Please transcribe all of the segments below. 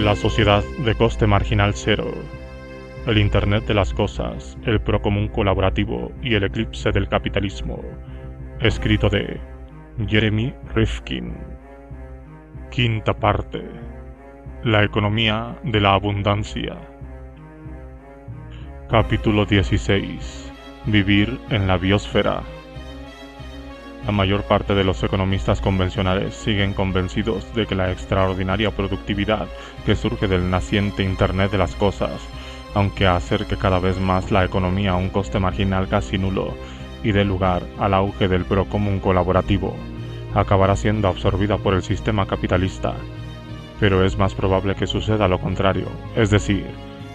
La sociedad de coste marginal cero, el Internet de las cosas, el procomún colaborativo y el eclipse del capitalismo. Escrito de Jeremy Rifkin. Quinta parte. La economía de la abundancia. Capítulo 16. Vivir en la biosfera. La mayor parte de los economistas convencionales siguen convencidos de que la extraordinaria productividad que surge del naciente Internet de las cosas, aunque acerque cada vez más la economía a un coste marginal casi nulo y dé lugar al auge del procomún colaborativo, acabará siendo absorbida por el sistema capitalista. Pero es más probable que suceda lo contrario, es decir,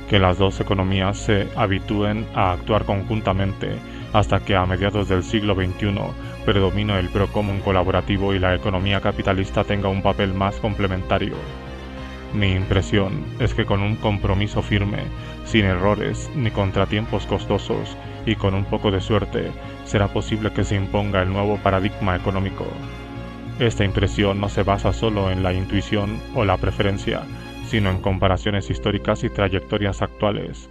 que las dos economías se habitúen a actuar conjuntamente hasta que a mediados del siglo XXI predomine el procomún colaborativo y la economía capitalista tenga un papel más complementario. Mi impresión es que con un compromiso firme, sin errores ni contratiempos costosos y con un poco de suerte, será posible que se imponga el nuevo paradigma económico. Esta impresión no se basa solo en la intuición o la preferencia, sino en comparaciones históricas y trayectorias actuales.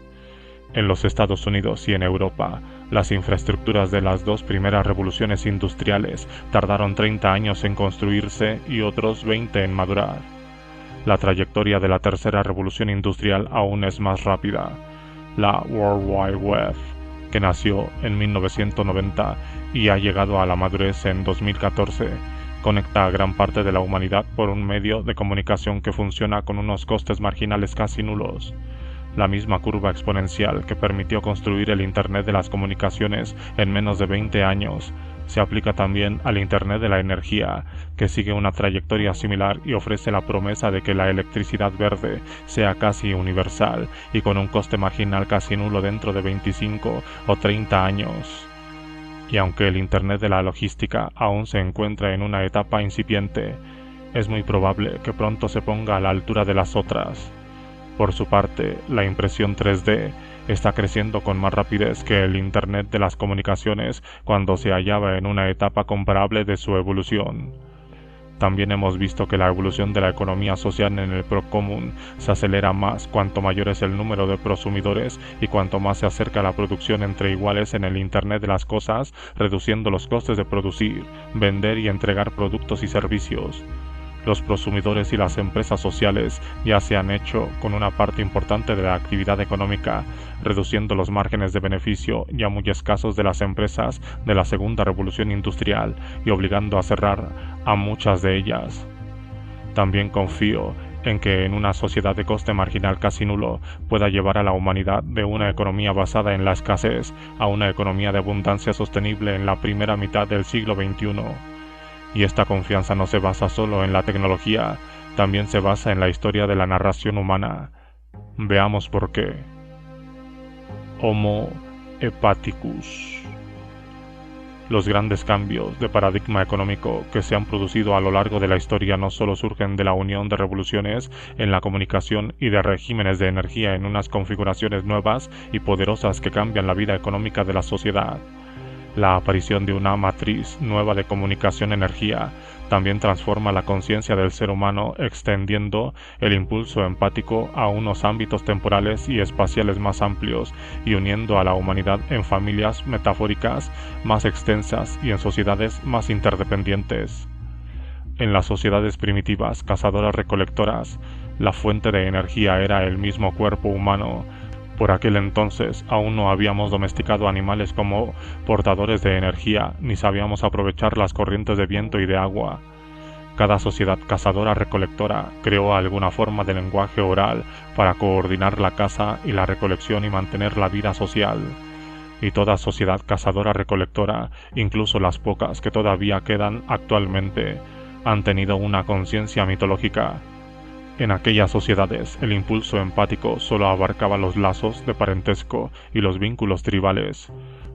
En los Estados Unidos y en Europa, las infraestructuras de las dos primeras revoluciones industriales tardaron 30 años en construirse y otros 20 en madurar. La trayectoria de la tercera revolución industrial aún es más rápida. La World Wide Web, que nació en 1990 y ha llegado a la madurez en 2014, conecta a gran parte de la humanidad por un medio de comunicación que funciona con unos costes marginales casi nulos. La misma curva exponencial que permitió construir el Internet de las comunicaciones en menos de 20 años se aplica también al Internet de la energía, que sigue una trayectoria similar y ofrece la promesa de que la electricidad verde sea casi universal y con un coste marginal casi nulo dentro de 25 o 30 años. Y aunque el Internet de la logística aún se encuentra en una etapa incipiente, es muy probable que pronto se ponga a la altura de las otras. Por su parte, la impresión 3D está creciendo con más rapidez que el Internet de las comunicaciones cuando se hallaba en una etapa comparable de su evolución. También hemos visto que la evolución de la economía social en el procomún se acelera más cuanto mayor es el número de prosumidores y cuanto más se acerca la producción entre iguales en el Internet de las cosas, reduciendo los costes de producir, vender y entregar productos y servicios. Los prosumidores y las empresas sociales ya se han hecho con una parte importante de la actividad económica, reduciendo los márgenes de beneficio ya muy escasos de las empresas de la segunda revolución industrial y obligando a cerrar a muchas de ellas. También confío en que en una sociedad de coste marginal casi nulo pueda llevar a la humanidad de una economía basada en la escasez a una economía de abundancia sostenible en la primera mitad del siglo XXI. Y esta confianza no se basa solo en la tecnología, también se basa en la historia de la narración humana. Veamos por qué. Homo hepaticus. Los grandes cambios de paradigma económico que se han producido a lo largo de la historia no solo surgen de la unión de revoluciones en la comunicación y de regímenes de energía en unas configuraciones nuevas y poderosas que cambian la vida económica de la sociedad. La aparición de una matriz nueva de comunicación-energía también transforma la conciencia del ser humano, extendiendo el impulso empático a unos ámbitos temporales y espaciales más amplios y uniendo a la humanidad en familias metafóricas más extensas y en sociedades más interdependientes. En las sociedades primitivas cazadoras-recolectoras, la fuente de energía era el mismo cuerpo humano. Por aquel entonces aún no habíamos domesticado animales como portadores de energía, ni sabíamos aprovechar las corrientes de viento y de agua. Cada sociedad cazadora-recolectora creó alguna forma de lenguaje oral para coordinar la caza y la recolección y mantener la vida social. Y toda sociedad cazadora-recolectora, incluso las pocas que todavía quedan actualmente, han tenido una conciencia mitológica. En aquellas sociedades, el impulso empático solo abarcaba los lazos de parentesco y los vínculos tribales.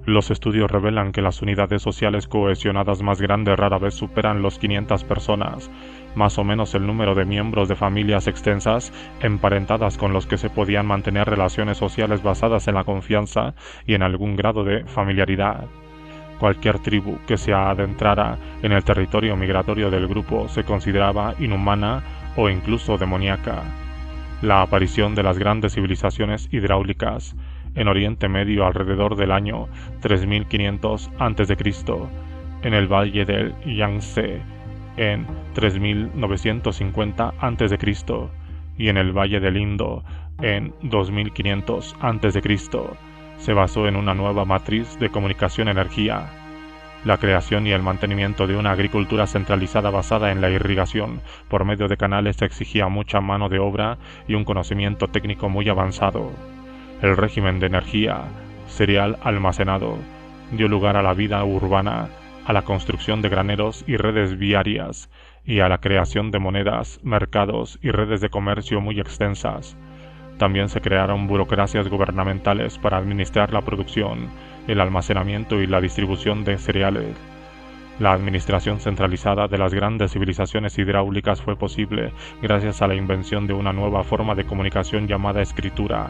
Los estudios revelan que las unidades sociales cohesionadas más grandes rara vez superan los 500 personas, más o menos el número de miembros de familias extensas emparentadas con los que se podían mantener relaciones sociales basadas en la confianza y en algún grado de familiaridad. Cualquier tribu que se adentrara en el territorio migratorio del grupo se consideraba inhumana o incluso demoníaca. La aparición de las grandes civilizaciones hidráulicas en Oriente Medio alrededor del año 3500 a.C., en el valle del Yangtze en 3950 a.C. y en el valle del Indo en 2500 a.C., se basó en una nueva matriz de comunicación-energía. La creación y el mantenimiento de una agricultura centralizada basada en la irrigación por medio de canales exigía mucha mano de obra y un conocimiento técnico muy avanzado. El régimen de energía, cereal almacenado, dio lugar a la vida urbana, a la construcción de graneros y redes viarias, y a la creación de monedas, mercados y redes de comercio muy extensas. También se crearon burocracias gubernamentales para administrar la producción, el almacenamiento y la distribución de cereales. La administración centralizada de las grandes civilizaciones hidráulicas fue posible gracias a la invención de una nueva forma de comunicación llamada escritura.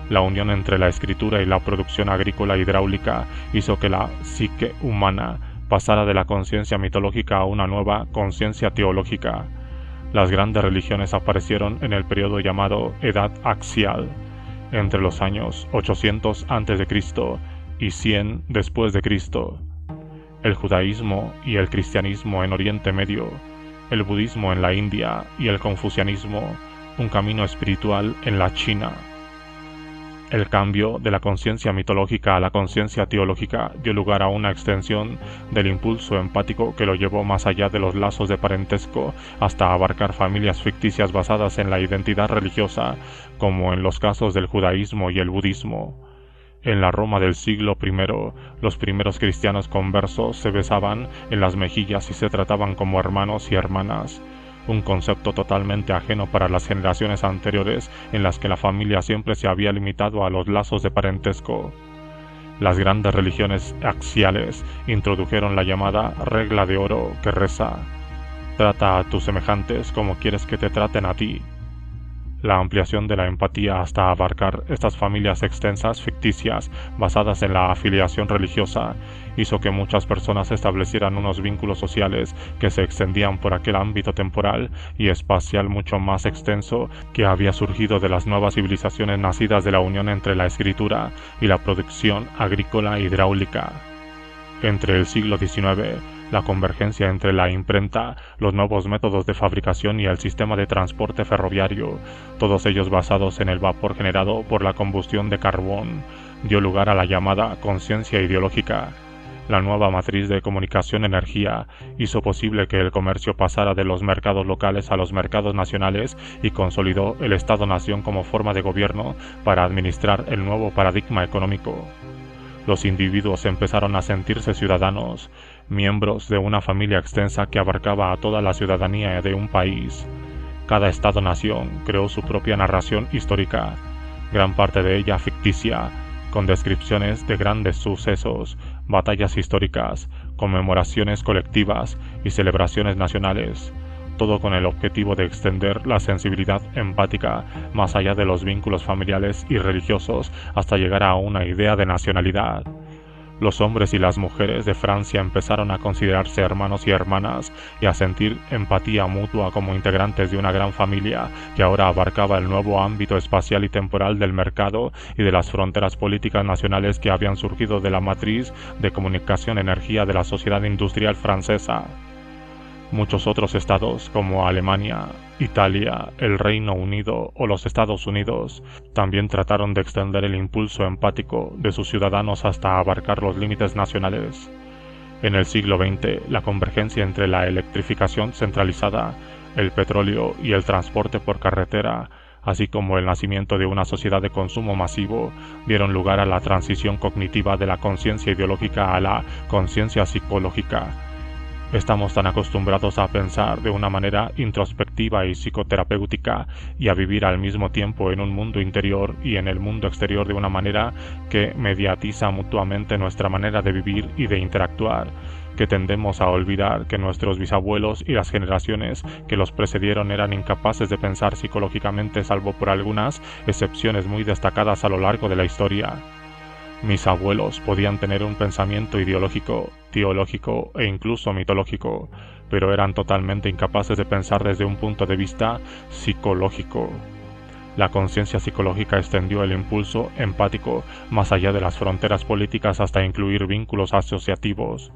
La unión entre la escritura y la producción agrícola hidráulica hizo que la psique humana pasara de la conciencia mitológica a una nueva conciencia teológica. Las grandes religiones aparecieron en el periodo llamado Edad Axial, entre los años 800 a.C. y 100 después de Cristo. El judaísmo y el cristianismo en Oriente Medio, el budismo en la India y el confucianismo, un camino espiritual en la China. El cambio de la conciencia mitológica a la conciencia teológica dio lugar a una extensión del impulso empático que lo llevó más allá de los lazos de parentesco hasta abarcar familias ficticias basadas en la identidad religiosa, como en los casos del judaísmo y el budismo. En la Roma del siglo I, los primeros cristianos conversos se besaban en las mejillas y se trataban como hermanos y hermanas, un concepto totalmente ajeno para las generaciones anteriores en las que la familia siempre se había limitado a los lazos de parentesco. Las grandes religiones axiales introdujeron la llamada regla de oro que reza: trata a tus semejantes como quieres que te traten a ti. La ampliación de la empatía hasta abarcar estas familias extensas ficticias basadas en la afiliación religiosa hizo que muchas personas establecieran unos vínculos sociales que se extendían por aquel ámbito temporal y espacial mucho más extenso que había surgido de las nuevas civilizaciones nacidas de la unión entre la escritura y la producción agrícola hidráulica. Entre el siglo XIX, la convergencia entre la imprenta, los nuevos métodos de fabricación y el sistema de transporte ferroviario, todos ellos basados en el vapor generado por la combustión de carbón, dio lugar a la llamada conciencia ideológica. La nueva matriz de comunicación-energía hizo posible que el comercio pasara de los mercados locales a los mercados nacionales y consolidó el Estado-nación como forma de gobierno para administrar el nuevo paradigma económico. Los individuos empezaron a sentirse ciudadanos, miembros de una familia extensa que abarcaba a toda la ciudadanía de un país. Cada Estado-nación creó su propia narración histórica, gran parte de ella ficticia, con descripciones de grandes sucesos, batallas históricas, conmemoraciones colectivas y celebraciones nacionales, todo con el objetivo de extender la sensibilidad empática más allá de los vínculos familiares y religiosos hasta llegar a una idea de nacionalidad. Los hombres y las mujeres de Francia empezaron a considerarse hermanos y hermanas y a sentir empatía mutua como integrantes de una gran familia que ahora abarcaba el nuevo ámbito espacial y temporal del mercado y de las fronteras políticas nacionales que habían surgido de la matriz de comunicación-energía de la sociedad industrial francesa. Muchos otros estados, como Alemania, Italia, el Reino Unido o los Estados Unidos, también trataron de extender el impulso empático de sus ciudadanos hasta abarcar los límites nacionales. En el siglo XX, la convergencia entre la electrificación centralizada, el petróleo y el transporte por carretera, así como el nacimiento de una sociedad de consumo masivo, dieron lugar a la transición cognitiva de la conciencia ideológica a la conciencia psicológica. Estamos tan acostumbrados a pensar de una manera introspectiva y psicoterapéutica y a vivir al mismo tiempo en un mundo interior y en el mundo exterior de una manera que mediatiza mutuamente nuestra manera de vivir y de interactuar, que tendemos a olvidar que nuestros bisabuelos y las generaciones que los precedieron eran incapaces de pensar psicológicamente salvo por algunas excepciones muy destacadas a lo largo de la historia. Mis abuelos podían tener un pensamiento ideológico, teológico e incluso mitológico, pero eran totalmente incapaces de pensar desde un punto de vista psicológico. La conciencia psicológica extendió el impulso empático más allá de las fronteras políticas hasta incluir vínculos asociativos.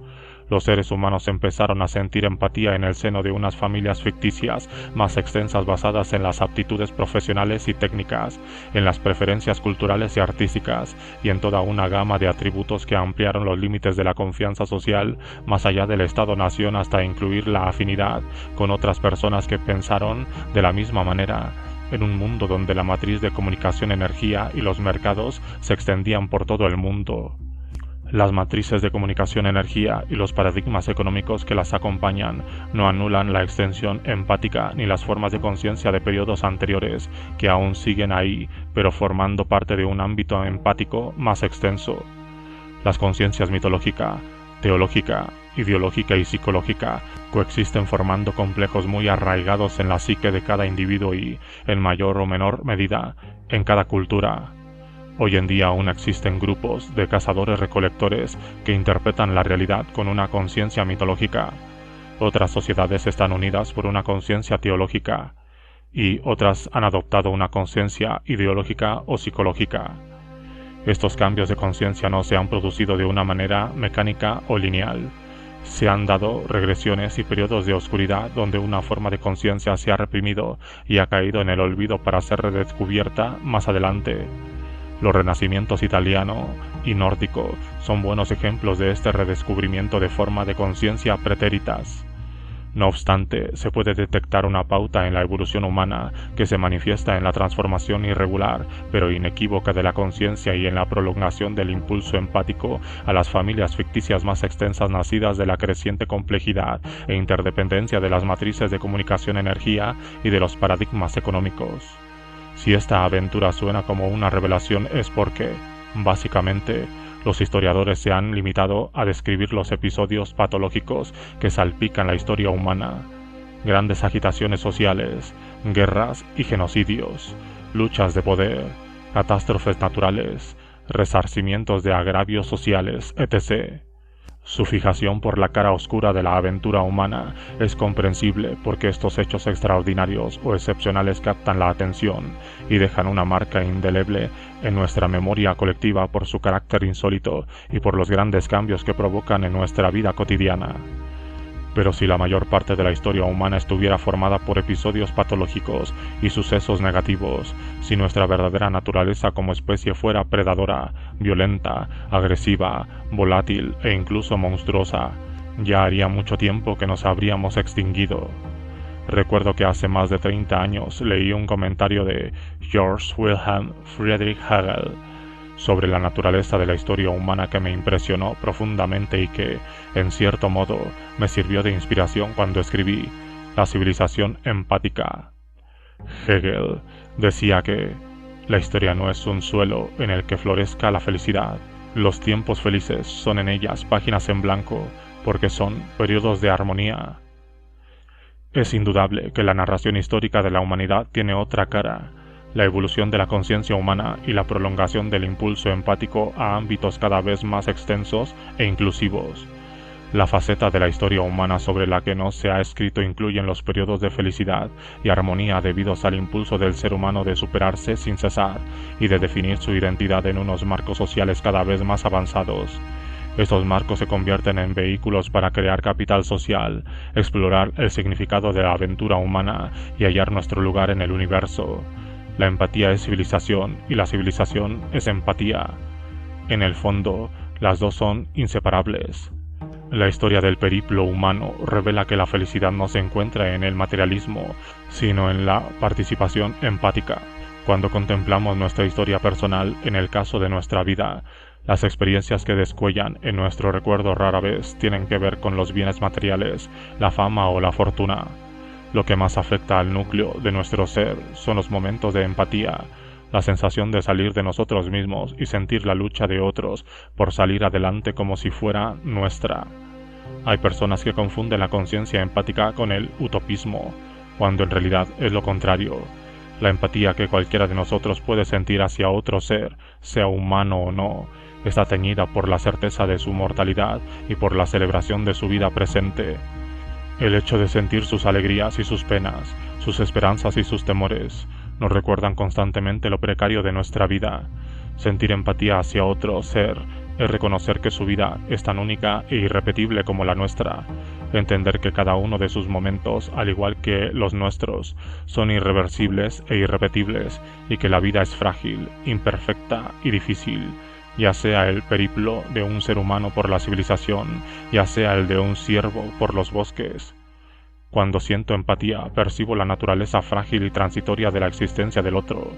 Los seres humanos empezaron a sentir empatía en el seno de unas familias ficticias más extensas basadas en las aptitudes profesionales y técnicas, en las preferencias culturales y artísticas, y en toda una gama de atributos que ampliaron los límites de la confianza social más allá del Estado-nación hasta incluir la afinidad con otras personas que pensaron de la misma manera, en un mundo donde la matriz de comunicación, energía y los mercados se extendían por todo el mundo. Las matrices de comunicación, energía y los paradigmas económicos que las acompañan no anulan la extensión empática ni las formas de conciencia de periodos anteriores que aún siguen ahí, pero formando parte de un ámbito empático más extenso. Las conciencias mitológica, teológica, ideológica y psicológica coexisten formando complejos muy arraigados en la psique de cada individuo y, en mayor o menor medida, en cada cultura. Hoy en día aún existen grupos de cazadores-recolectores que interpretan la realidad con una conciencia mitológica. Otras sociedades están unidas por una conciencia teológica y otras han adoptado una conciencia ideológica o psicológica. Estos cambios de conciencia no se han producido de una manera mecánica o lineal. Se han dado regresiones y periodos de oscuridad donde una forma de conciencia se ha reprimido y ha caído en el olvido para ser redescubierta más adelante. Los renacimientos italiano y nórdico son buenos ejemplos de este redescubrimiento de forma de conciencia pretéritas. No obstante, se puede detectar una pauta en la evolución humana que se manifiesta en la transformación irregular pero inequívoca de la conciencia y en la prolongación del impulso empático a las familias ficticias más extensas nacidas de la creciente complejidad e interdependencia de las matrices de comunicación, energía y de los paradigmas económicos. Si esta aventura suena como una revelación es porque, básicamente, los historiadores se han limitado a describir los episodios patológicos que salpican la historia humana, grandes agitaciones sociales, guerras y genocidios, luchas de poder, catástrofes naturales, resarcimientos de agravios sociales, etc. Su fijación por la cara oscura de la aventura humana es comprensible porque estos hechos extraordinarios o excepcionales captan la atención y dejan una marca indeleble en nuestra memoria colectiva por su carácter insólito y por los grandes cambios que provocan en nuestra vida cotidiana. Pero si la mayor parte de la historia humana estuviera formada por episodios patológicos y sucesos negativos, si nuestra verdadera naturaleza como especie fuera predadora, violenta, agresiva, volátil e incluso monstruosa, ya haría mucho tiempo que nos habríamos extinguido. Recuerdo que hace más de 30 años leí un comentario de Georg Wilhelm Friedrich Hegel sobre la naturaleza de la historia humana que me impresionó profundamente y que, en cierto modo, me sirvió de inspiración cuando escribí La civilización empática. Hegel decía que la historia no es un suelo en el que florezca la felicidad. Los tiempos felices son en ellas páginas en blanco porque son periodos de armonía. Es indudable que la narración histórica de la humanidad tiene otra cara, la evolución de la conciencia humana y la prolongación del impulso empático a ámbitos cada vez más extensos e inclusivos. La faceta de la historia humana sobre la que no se ha escrito incluyen los periodos de felicidad y armonía debidos al impulso del ser humano de superarse sin cesar y de definir su identidad en unos marcos sociales cada vez más avanzados. Estos marcos se convierten en vehículos para crear capital social, explorar el significado de la aventura humana y hallar nuestro lugar en el universo. La empatía es civilización y la civilización es empatía. En el fondo, las dos son inseparables. La historia del periplo humano revela que la felicidad no se encuentra en el materialismo, sino en la participación empática. Cuando contemplamos nuestra historia personal, en el caso de nuestra vida, las experiencias que descuellan en nuestro recuerdo rara vez tienen que ver con los bienes materiales, la fama o la fortuna. Lo que más afecta al núcleo de nuestro ser son los momentos de empatía, la sensación de salir de nosotros mismos y sentir la lucha de otros por salir adelante como si fuera nuestra. Hay personas que confunden la conciencia empática con el utopismo, cuando en realidad es lo contrario. La empatía que cualquiera de nosotros puede sentir hacia otro ser, sea humano o no, está teñida por la certeza de su mortalidad y por la celebración de su vida presente. El hecho de sentir sus alegrías y sus penas, sus esperanzas y sus temores, nos recuerdan constantemente lo precario de nuestra vida. Sentir empatía hacia otro ser es reconocer que su vida es tan única e irrepetible como la nuestra, entender que cada uno de sus momentos, al igual que los nuestros, son irreversibles e irrepetibles, y que la vida es frágil, imperfecta y difícil, ya sea el periplo de un ser humano por la civilización, ya sea el de un ciervo por los bosques. Cuando siento empatía, percibo la naturaleza frágil y transitoria de la existencia del otro.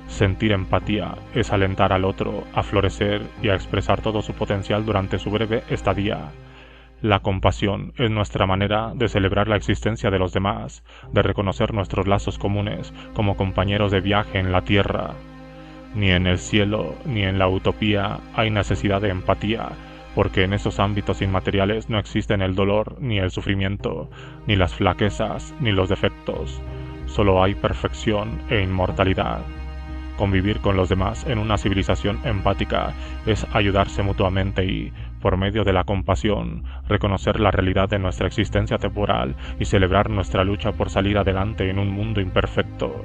Sentir empatía es alentar al otro a florecer y a expresar todo su potencial durante su breve estadía. La compasión es nuestra manera de celebrar la existencia de los demás, de reconocer nuestros lazos comunes como compañeros de viaje en la tierra. Ni en el cielo ni en la utopía hay necesidad de empatía, porque en esos ámbitos inmateriales no existen el dolor ni el sufrimiento, ni las flaquezas ni los defectos. Solo hay perfección e inmortalidad. Convivir con los demás en una civilización empática es ayudarse mutuamente y, por medio de la compasión, reconocer la realidad de nuestra existencia temporal y celebrar nuestra lucha por salir adelante en un mundo imperfecto.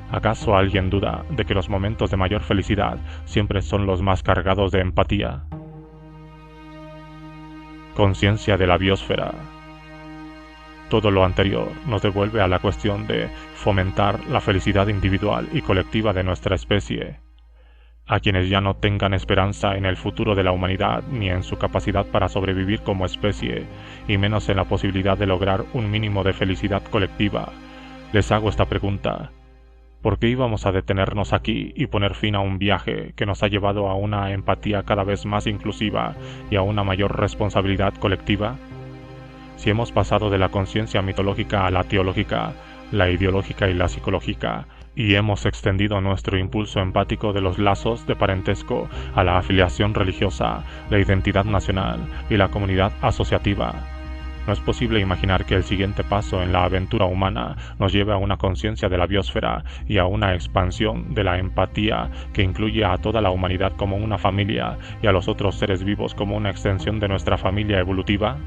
¿Acaso alguien duda de que los momentos de mayor felicidad siempre son los más cargados de empatía? Conciencia de la biosfera. Todo lo anterior nos devuelve a la cuestión de fomentar la felicidad individual y colectiva de nuestra especie. A quienes ya no tengan esperanza en el futuro de la humanidad ni en su capacidad para sobrevivir como especie, y menos en la posibilidad de lograr un mínimo de felicidad colectiva, les hago esta pregunta: ¿por qué íbamos a detenernos aquí y poner fin a un viaje que nos ha llevado a una empatía cada vez más inclusiva y a una mayor responsabilidad colectiva? Si hemos pasado de la conciencia mitológica a la teológica, la ideológica y la psicológica, y hemos extendido nuestro impulso empático de los lazos de parentesco a la afiliación religiosa, la identidad nacional y la comunidad asociativa, no es posible imaginar que el siguiente paso en la aventura humana nos lleve a una conciencia de la biosfera y a una expansión de la empatía que incluye a toda la humanidad como una familia y a los otros seres vivos como una extensión de nuestra familia evolutiva.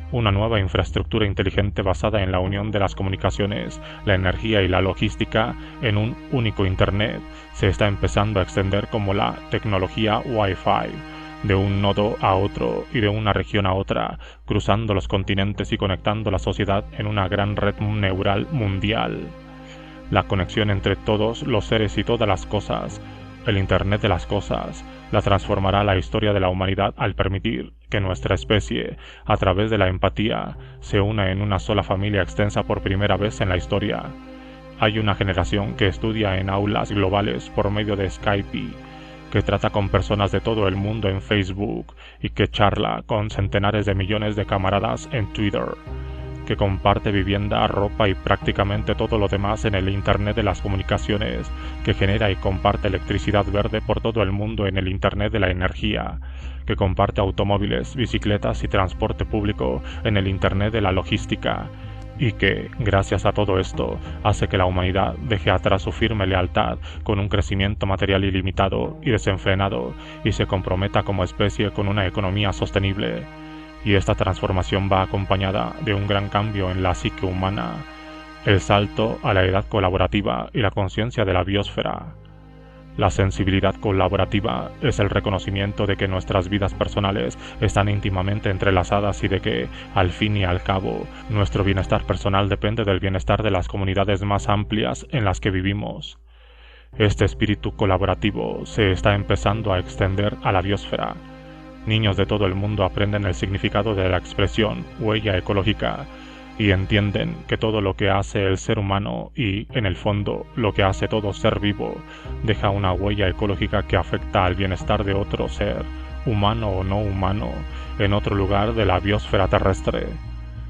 Una nueva infraestructura inteligente basada en la unión de las comunicaciones, la energía y la logística en un único Internet se está empezando a extender como la tecnología Wi-Fi, de un nodo a otro y de una región a otra, cruzando los continentes y conectando la sociedad en una gran red neural mundial. La conexión entre todos los seres y todas las cosas, el Internet de las cosas, la transformará la historia de la humanidad al permitir que nuestra especie, a través de la empatía, se una en una sola familia extensa por primera vez en la historia. Hay una generación que estudia en aulas globales por medio de Skype, que trata con personas de todo el mundo en Facebook y que charla con centenares de millones de camaradas en Twitter, que comparte vivienda, ropa y prácticamente todo lo demás en el Internet de las comunicaciones, que genera y comparte electricidad verde por todo el mundo en el Internet de la energía, que comparte automóviles, bicicletas y transporte público en el Internet de la logística, y que, gracias a todo esto, hace que la humanidad deje atrás su firme lealtad con un crecimiento material ilimitado y desenfrenado y se comprometa como especie con una economía sostenible. Y esta transformación va acompañada de un gran cambio en la psique humana, el salto a la edad colaborativa y la conciencia de la biosfera. La sensibilidad colaborativa es el reconocimiento de que nuestras vidas personales están íntimamente entrelazadas y de que, al fin y al cabo, nuestro bienestar personal depende del bienestar de las comunidades más amplias en las que vivimos. Este espíritu colaborativo se está empezando a extender a la biosfera. Niños de todo el mundo aprenden el significado de la expresión huella ecológica y entienden que todo lo que hace el ser humano y, en el fondo, lo que hace todo ser vivo, deja una huella ecológica que afecta al bienestar de otro ser, humano o no humano, en otro lugar de la biosfera terrestre.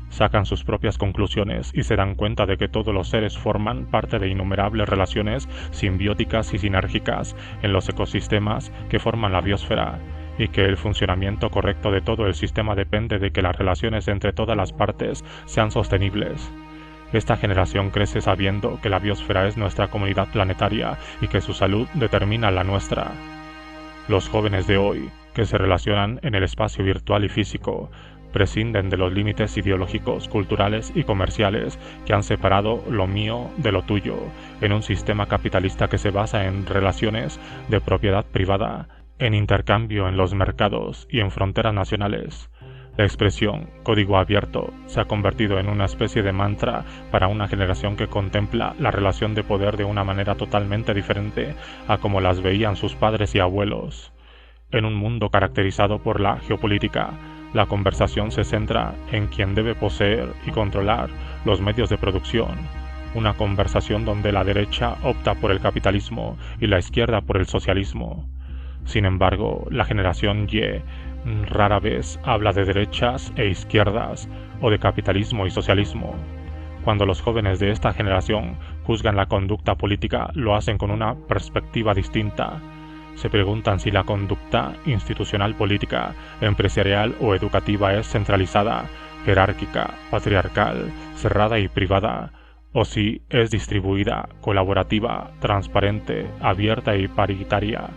Sacan sus propias conclusiones y se dan cuenta de que todos los seres forman parte de innumerables relaciones simbióticas y sinérgicas en los ecosistemas que forman la biosfera, y que el funcionamiento correcto de todo el sistema depende de que las relaciones entre todas las partes sean sostenibles. Esta generación crece sabiendo que la biosfera es nuestra comunidad planetaria y que su salud determina la nuestra. Los jóvenes de hoy, que se relacionan en el espacio virtual y físico, prescinden de los límites ideológicos, culturales y comerciales que han separado lo mío de lo tuyo, en un sistema capitalista que se basa en relaciones de propiedad privada, en intercambio en los mercados y en fronteras nacionales. La expresión código abierto se ha convertido en una especie de mantra para una generación que contempla la relación de poder de una manera totalmente diferente a como las veían sus padres y abuelos. En un mundo caracterizado por la geopolítica, la conversación se centra en quién debe poseer y controlar los medios de producción. Una conversación donde la derecha opta por el capitalismo y la izquierda por el socialismo. Sin embargo, la generación Y rara vez habla de derechas e izquierdas o de capitalismo y socialismo. Cuando los jóvenes de esta generación juzgan la conducta política, lo hacen con una perspectiva distinta. Se preguntan si la conducta institucional política, empresarial o educativa es centralizada, jerárquica, patriarcal, cerrada y privada, o si es distribuida, colaborativa, transparente, abierta y paritaria,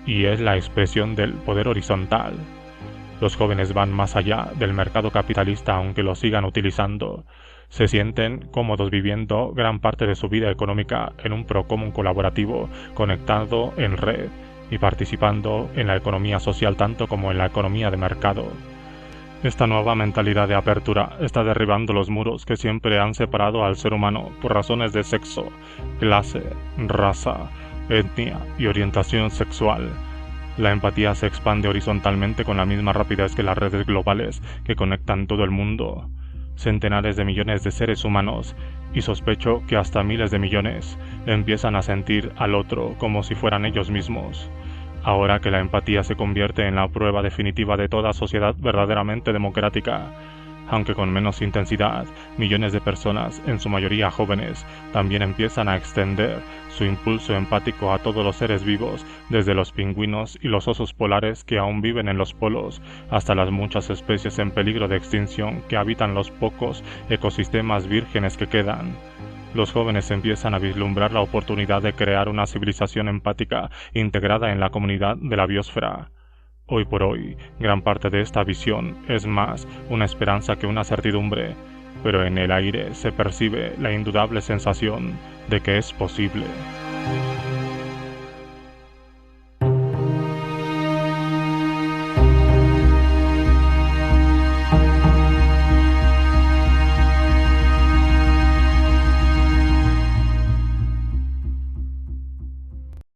y es la expresión del poder horizontal. Los jóvenes van más allá del mercado capitalista aunque lo sigan utilizando. Se sienten cómodos viviendo gran parte de su vida económica en un procomún colaborativo, conectado en red y participando en la economía social tanto como en la economía de mercado. Esta nueva mentalidad de apertura está derribando los muros que siempre han separado al ser humano por razones de sexo, clase, raza, etnia y orientación sexual. La empatía se expande horizontalmente con la misma rapidez que las redes globales que conectan todo el mundo. Centenares de millones de seres humanos, y sospecho que hasta miles de millones, empiezan a sentir al otro como si fueran ellos mismos. Ahora que la empatía se convierte en la prueba definitiva de toda sociedad verdaderamente democrática, aunque con menos intensidad, millones de personas, en su mayoría jóvenes, también empiezan a extender su impulso empático a todos los seres vivos, desde los pingüinos y los osos polares que aún viven en los polos, hasta las muchas especies en peligro de extinción que habitan los pocos ecosistemas vírgenes que quedan. Los jóvenes empiezan a vislumbrar la oportunidad de crear una civilización empática integrada en la comunidad de la biosfera. Hoy por hoy, gran parte de esta visión es más una esperanza que una certidumbre, pero en el aire se percibe la indudable sensación de que es posible.